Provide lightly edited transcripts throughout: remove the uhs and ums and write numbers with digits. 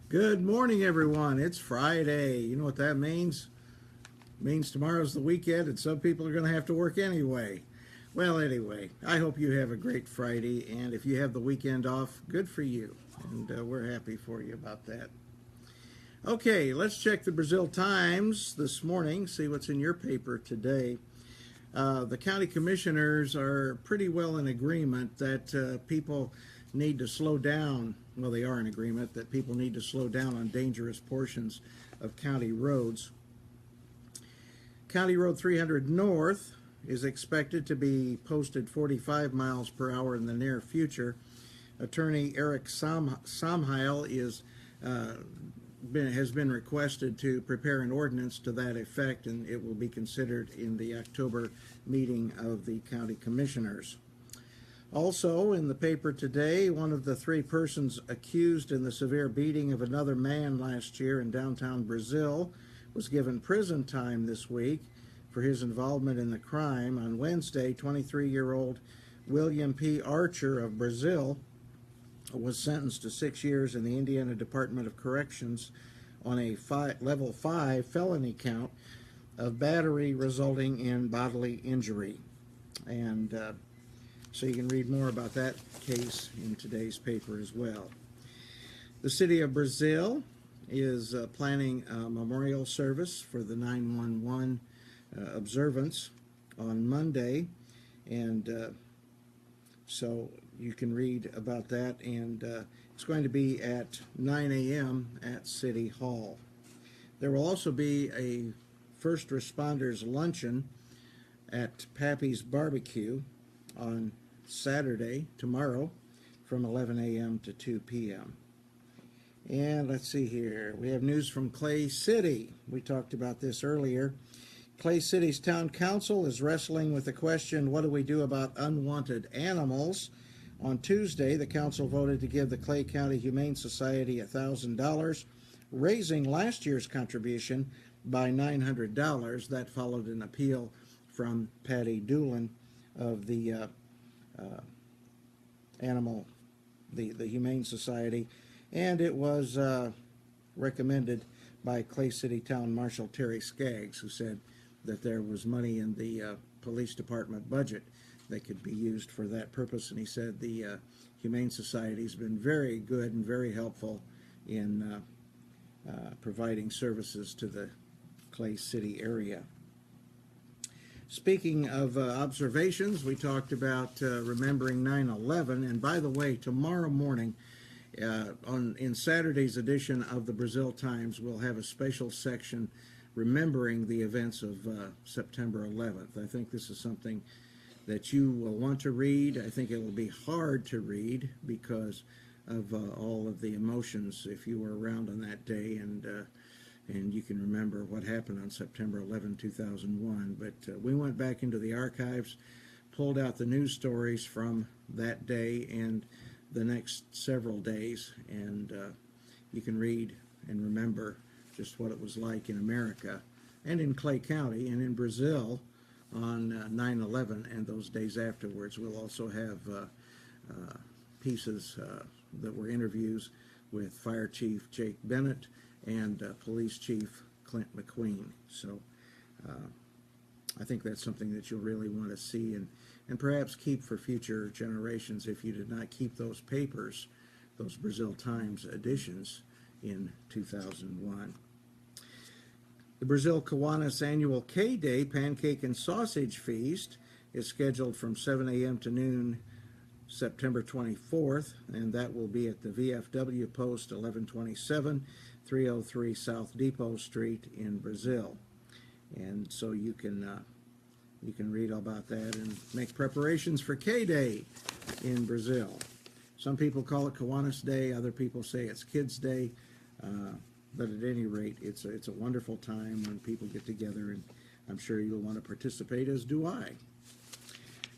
Good morning, everyone. It's Friday. You know what that means? It means tomorrow's the weekend, and some people are going to have to work anyway. Well, anyway, I hope you have a great Friday, and if you have the weekend off, good for you. And we're happy for you about that. Okay, let's check the Brazil Times this morning, see what's in your paper today. The county commissioners are pretty well in agreement that people need to slow down. Well, they are in agreement that people need to slow down on dangerous portions of county roads. County Road 300 North is expected to be posted 45 miles per hour in the near future. Attorney Eric Samheil has been requested to prepare an ordinance to that effect, and it will be considered in the October meeting of the county commissioners. Also in the paper today, one of the three persons accused in the severe beating of another man last year in downtown Brazil was given prison time this week for his involvement in the crime. On Wednesday, 23-year-old William P. Archer of Brazil was sentenced to 6 years in the Indiana Department of Corrections on a level 5 felony count of battery resulting in bodily injury. And so you can read more about that case in today's paper as well. The city of Brazil is planning a memorial service for the 9/11 observance on Monday, and so you can read about that, and it's going to be at 9 a.m. at City Hall. There will also be a first responders luncheon at Pappy's Barbecue on Saturday, tomorrow, from 11 a.m. to 2 p.m. And let's see here. We have news from Clay City. We talked about this earlier. Clay City's town council is wrestling with the question, what do we do about unwanted animals? On Tuesday, the council voted to give the Clay County Humane Society $1,000, raising last year's contribution by $900. That followed an appeal from Patty Doolin of the the Humane Society, and it was recommended by Clay City Town Marshal Terry Skaggs, who said that there was money in the police department budget that could be used for that purpose, and he said the Humane Society has been very good and very helpful in providing services to the Clay City area. Speaking of observations, we talked about remembering 9/11, and by the way, tomorrow morning in Saturday's edition of the Brazil Times, we'll have a special section remembering the events of September 11th. I think this is something that you will want to read. I think it will be hard to read because of all of the emotions if you were around on that day, and you can remember what happened on September 11, 2001. But we went back into the archives, pulled out the news stories from that day and the next several days, and you can read and remember just what it was like in America and in Clay County and in Brazil on 9/11 and those days afterwards. We'll also have pieces that were interviews with Fire Chief Jake Bennett and Police Chief Clint McQueen. So I think that's something that you'll really want to see and perhaps keep for future generations if you did not keep those papers, those Brazil Times editions in 2001. The Brazil Kiwanis annual K-Day Pancake and Sausage Feast is scheduled from 7 a.m. to noon September 24th, and that will be at the VFW Post 1127, 303 South Depot Street in Brazil. And so you can read all about that and make preparations for K-Day in Brazil. Some people call it Kiwanis Day, other people say it's Kids Day. But at any rate, it's a wonderful time when people get together, and I'm sure you'll want to participate, as do I.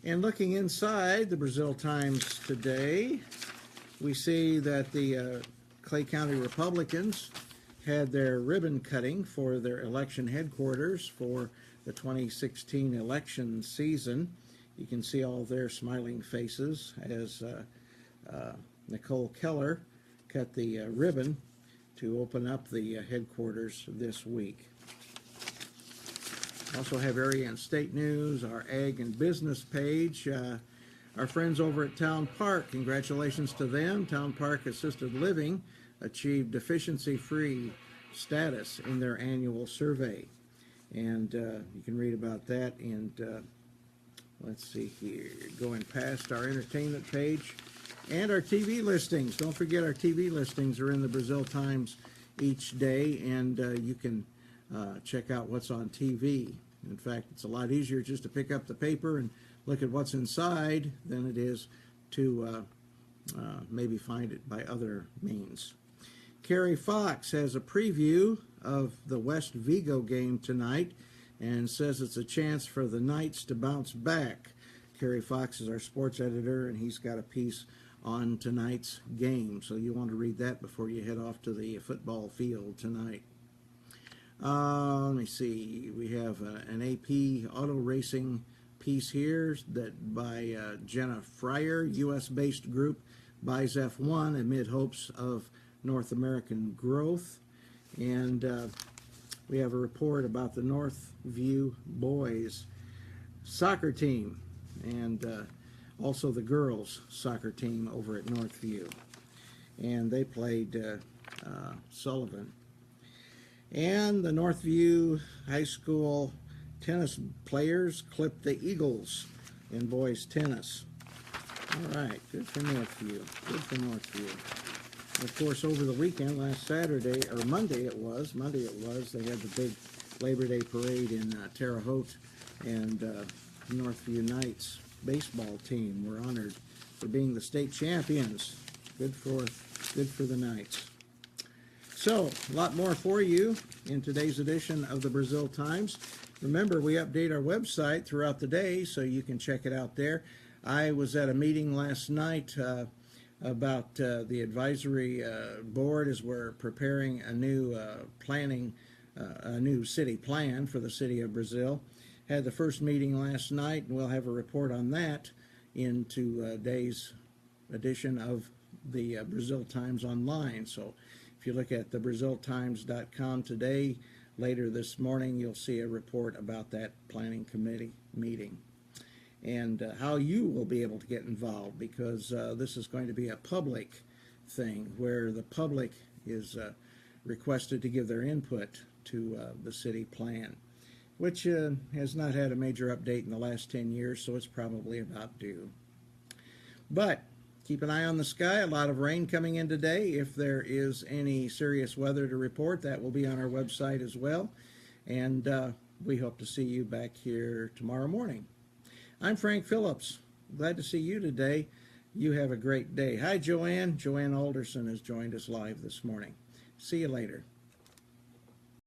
And looking inside the Brazil Times today, we see that the Clay County Republicans had their ribbon cutting for their election headquarters for the 2016 election season. You can see all their smiling faces as Nicole Keller cut the ribbon to open up the headquarters this week. Also have area and state news, our ag and business page. Our friends over at Town Park, congratulations to them. Town Park Assisted Living achieved deficiency-free status in their annual survey. And you can read about that. And let's see here, going past our entertainment page and our TV listings. Don't forget our TV listings are in the Brazil Times each day, and you can check out what's on TV. In fact, it's a lot easier just to pick up the paper and look at what's inside than it is to maybe find it by other means. Carrie Fox has a preview of the West Vigo game tonight and says it's a chance for the Knights to bounce back. Carrie Fox is our sports editor, and he's got a piece on tonight's game, so you want to read that before you head off to the football field tonight. Let me see, we have an AP auto racing piece here that by Jenna Fryer, U.S.-based group, buys F1 amid hopes of North American growth. And we have a report about the Northview boys soccer team and also the girls soccer team over at Northview. And they played Sullivan. And the Northview High School tennis players clipped the Eagles in boys tennis. All right, good for Northview. Good for Northview. Of course, over the weekend, last Saturday, or Monday it was, they had the big Labor Day parade in Terre Haute, and Northview Knights baseball team were honored for being the state champions. Good for the Knights. So, a lot more for you in today's edition of the Brazil Times. Remember, we update our website throughout the day, so you can check it out there. I was at a meeting last night about the advisory board as we're preparing a new a new city plan for the city of Brazil. Had the first meeting last night, and we'll have a report on that in today's edition of the Brazil Times Online. So if you look at thebraziltimes.com today, later this morning, you'll see a report about that planning committee meeting and how you will be able to get involved, because this is going to be a public thing where the public is requested to give their input to the city plan, which has not had a major update in the last 10 years, so it's probably about due. But keep an eye on the sky. A lot of rain coming in today. If there is any serious weather to report, that will be on our website as well. And we hope to see you back here tomorrow morning. I'm Frank Phillips. Glad to see you today. You have a great day. Hi, Joanne. Joanne Alderson has joined us live this morning. See you later.